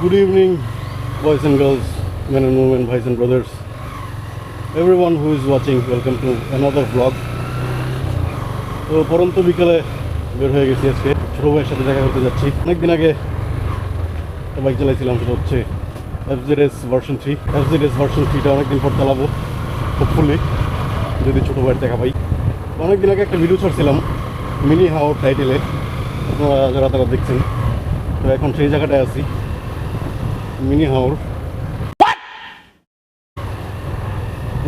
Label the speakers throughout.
Speaker 1: Good evening, boys and girls, men and women, boys and brothers, everyone who is watching. Welcome to another vlog. তো পরন্ত বিকালে বের হয়ে গেছি আজকে ছোট ভাইয়ের সাথে দেখা করতে যাচ্ছি। অনেকদিন আগে একটা বাইক চালাইছিলাম, সেটা হচ্ছে FZ-S ভার্সন 3। FZ-S ভার্সন 3টা অনেকদিন পর চালাবো, হোপফুলি যদি ছোটো ভাইয়ের দেখা পাই। অনেকদিন আগে একটা ভিডিও ছাড়ছিলাম মিনি হাওর টাইটেলে, আপনারা যারা তারা দেখছেন। তো এখন সেই জায়গাটায় আছি, মিনি হাওর।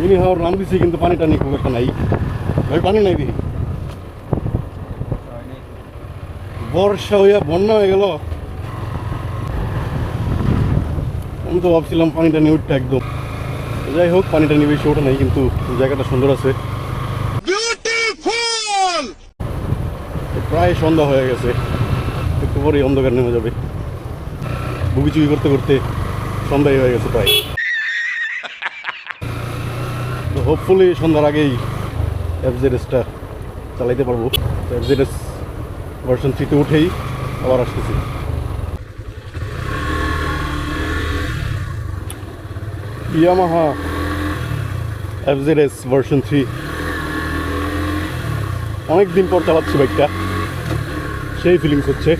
Speaker 1: মিনি হাওর নাম দিচ্ছি, কিন্তু পানি টানি খুব একটা নাই ভাই, পানি নাই দিই। বর্ষা হইয়া বন্যা হয়ে গেল। আমি তো ভাবছিলাম পানিটা নিয়ে উঠতে একদম, যাই হোক পানিটা নিয়ে বেশি ওঠে নাই, কিন্তু জায়গাটা সুন্দর আছে। প্রায় সন্ধ্যা হয়ে গেছে, একটু পরেই অন্ধকার নেমে যাবে। বুগি চুগি করতে করতে সন্ধ্যাই হয়ে গেছে প্রায়। তো হোপফুলি সন্ধ্যার আগেই FZ-Sটা চালাইতে পারবো। FZ-S ভার্সন 3তে উঠেই আবার আসতেছি। Yamaha FZ-S ভার্সন 3 অনেকদিন পর চালাচ্ছি বাইকটা, সেই ফিলিংস হচ্ছে।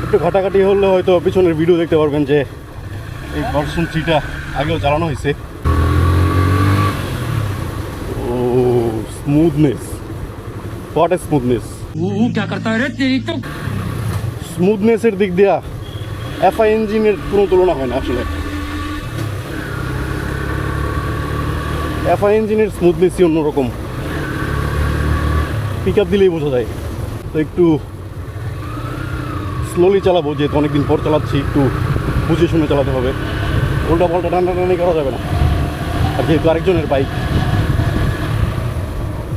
Speaker 1: একটু ঘাটাঘাটি হলে হয়তো পিছনের ভিডিও দেখতে পারবেন যে এই ভার্সন 3টা আগেও চালানো হয়েছে। ও স্মুথনেস, হোয়াট এ স্মুথনেস! স্মুথনেসের দিক দিয়া FI ইঞ্জিনের কোনো তুলনা হয় না আসলে। FI ইঞ্জিনের স্মুথনেসই অন্যরকম, পিক আপ দিলেই বোঝা যায়। তো একটু স্লোলি চালাবো, যেহেতু অনেকদিন পর চালাচ্ছি, একটু বুঝে শুনে চালাতে হবে। উল্টা পাল্টা টানাটানি করা যাবে না। আর যেহেতু আরেকজনের বাইক,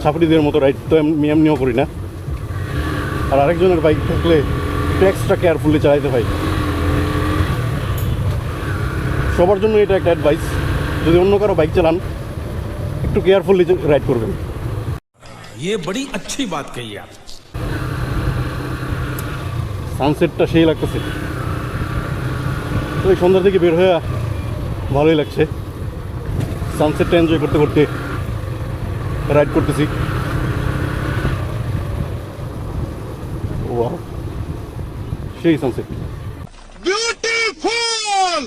Speaker 1: ছাপড়িদের মতো রাইড তো এমনিও করি না। আর আরেকজনের বাইক থাকলে একটু এক্সট্রা কেয়ারফুলি চালাইতে হয়। সবার জন্য এটা একটা অ্যাডভাইস, যদি অন্য কারো বাইক চালান একটু কেয়ারফুলি রাইড করবেন।
Speaker 2: ये बड़ी अच्छी बात कही आप।
Speaker 1: সানসেটটা সেই লাগতেছে। তো এই সন্ধ্যার দিকে বের হয়ে ভালোই লাগছে। সানসেটটা এনজয় করতে করতে রাইড করতেছি। ওয়াও, সেই সানসেট, বিউটিফুল।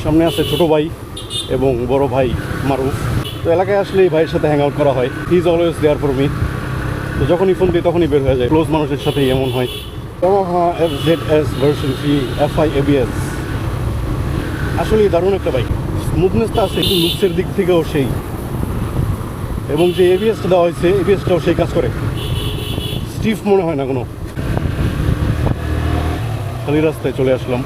Speaker 1: সামনে আছে ছোট ভাই এবং বড় ভাই মারুফ। তো এলাকায় আসলে এই ভাইয়ের সাথে হ্যাং আউট করা হয়। He is always there for me. তো যখনই ফোন দিই তখনই বের হয়ে যায়। ক্লোজ মানুষের সাথেই এমন হয়। Yamaha FZ-S version 3 FI ABS আসলেই দারুণ একটা বাইক। স্মুথনেসটা আছে, একটু লুকসের দিক থেকেও সেই, এবং যে ABSটা দেওয়া হয়েছে, ABSটাও সেই কাজ করে। স্টিফ মনে হয় না কোনো। খালি রাস্তায় চলে আসলাম।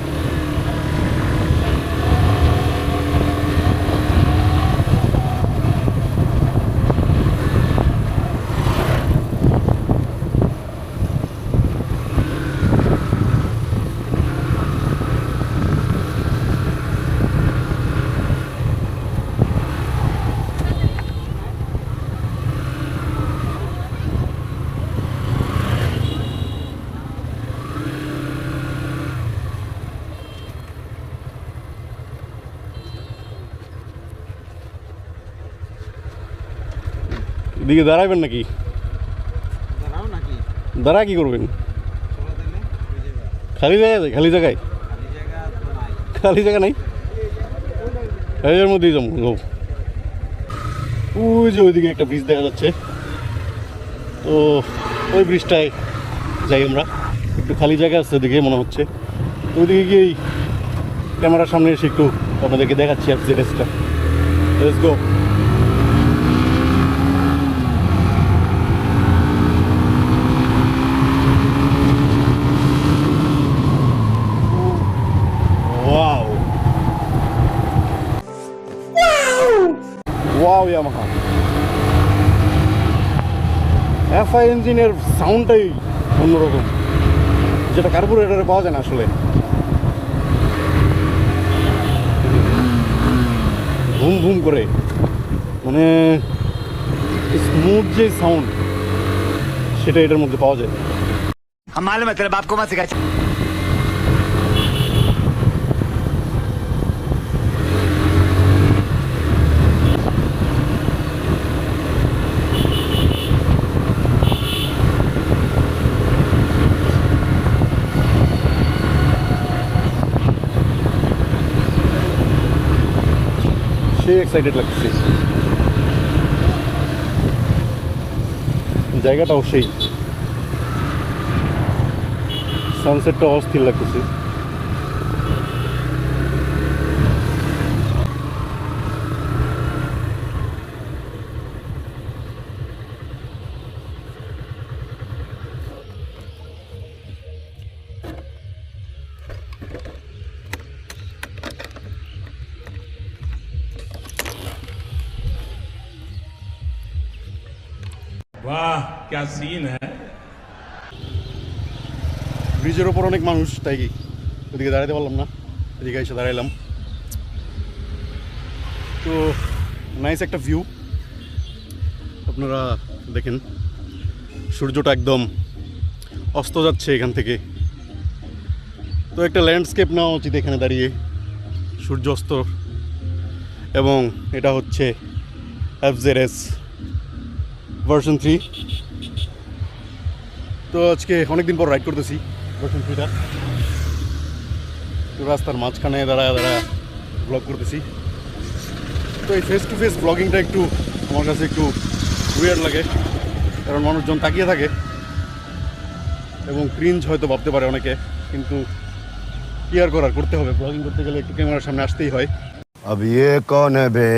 Speaker 1: এদিকে দাঁড়াবেন নাকি? দাঁড়া কি করবেন? খালি জায়গায়, খালি জায়গায়, খালি জায়গা নাই, এর মধ্যেই যাবো। ওই যে ওইদিকে একটা ব্রিজ দেখা যাচ্ছে, তো ওই ব্রিজটায় যাই আমরা। একটু খালি জায়গা আছে ওদিকে মনে হচ্ছে, তো ওইদিকে গিয়েই ক্যামেরার সামনে এসে একটু আপনাদেরকে দেখাচ্ছি FZ-Sটা। Let's go. Wow, Yamaha FI ইঞ্জিনের সাউন্ডটাই অন্যরকম, যেটা কার্বোরেটরে পাওয়া যায় না আসলে। ভুম ভুম করে, মানে স্মুথ যে সাউন্ড, সেটা এটার মধ্যে পাওয়া যায়।
Speaker 3: हम मालूम है तेरे बाप को मत सिखा।
Speaker 1: সেই এক্সাইটেড লাগছে, জায়গাটাও সেই, সানসেটটা অস্থির লাগতেছে।
Speaker 2: वाह क्या सीन है।
Speaker 1: ব্রিজের ওপর অনেক মানুষ, তাই কি ওদিকে দাঁড়াতে পারলাম না, এদিকে এসে দাঁড়াইলাম। তো নাইস একটা ভিউ, আপনারা দেখেন সূর্যটা একদম অস্ত যাচ্ছে এখান থেকে। তো একটা ল্যান্ডস্কেপ নেওয়া উচিত এখানে দাঁড়িয়ে সূর্য অস্ত। এবং এটা হচ্ছে FZ-S ভার্সন 3। তো আজকে অনেকদিন পর রাইড করতেছি ভার্সন 3টা। তো রাস্তার মাঝখানে দাঁড়ায় ব্লগ করতেছি। তো এই ফেস টু ফেস ব্লগিংটা একটু আমার কাছে একটু উইয়ার্ড লাগে, কারণ মানুষজন তাকিয়ে থাকে এবং ক্রিঞ্জ হয়তো ভাবতে পারে অনেকে, কিন্তু কি আর করার, করতে হবে। ব্লগিং করতে গেলে একটু ক্যামেরার সামনে আসতেই হয়।
Speaker 3: अब ये कौन है बे?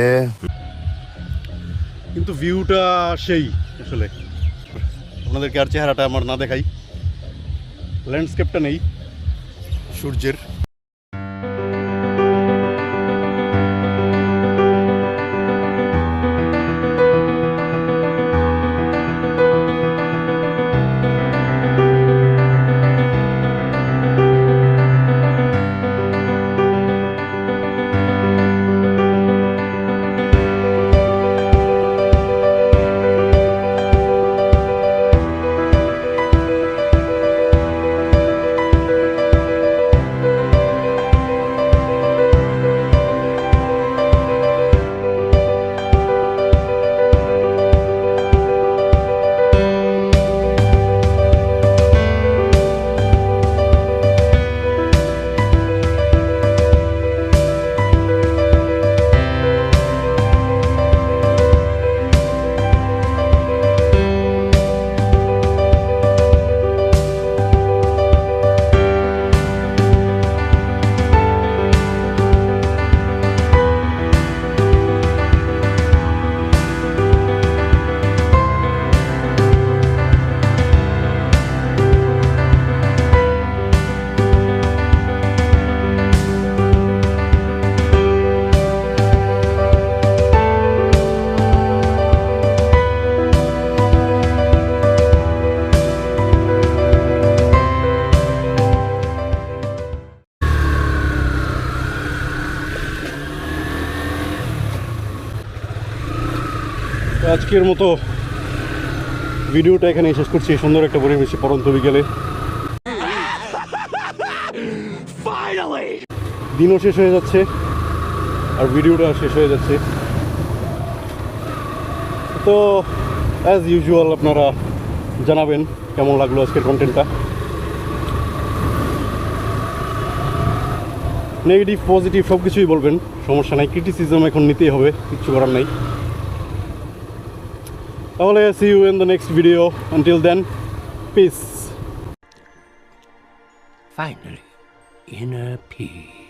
Speaker 1: কিন্তু ভিউটা সেই, আসলে আপনাদেরকে আর চেহারাটা আমার না দেখাই, ল্যান্ডস্কেপটা নেই সূর্যের। তো আজকের মতো ভিডিওটা এখানে শেষ করছি। সুন্দর একটা পরিবেশে পরন্ত বিকেলে, দিনও শেষ হয়ে যাচ্ছে আর ভিডিওটা শেষ হয়ে যাচ্ছে। তো অ্যাজ ইউজুয়াল আপনারা জানাবেন কেমন লাগলো আজকের কন্টেন্টটা। নেগেটিভ পজিটিভ সব কিছুই বলবেন, সমস্যা নাই। ক্রিটিসিজম এখন নিতেই হবে, কিচ্ছু করার নাই। তাহলে see you in the next video. Until then, peace.
Speaker 4: Finally, inner peace.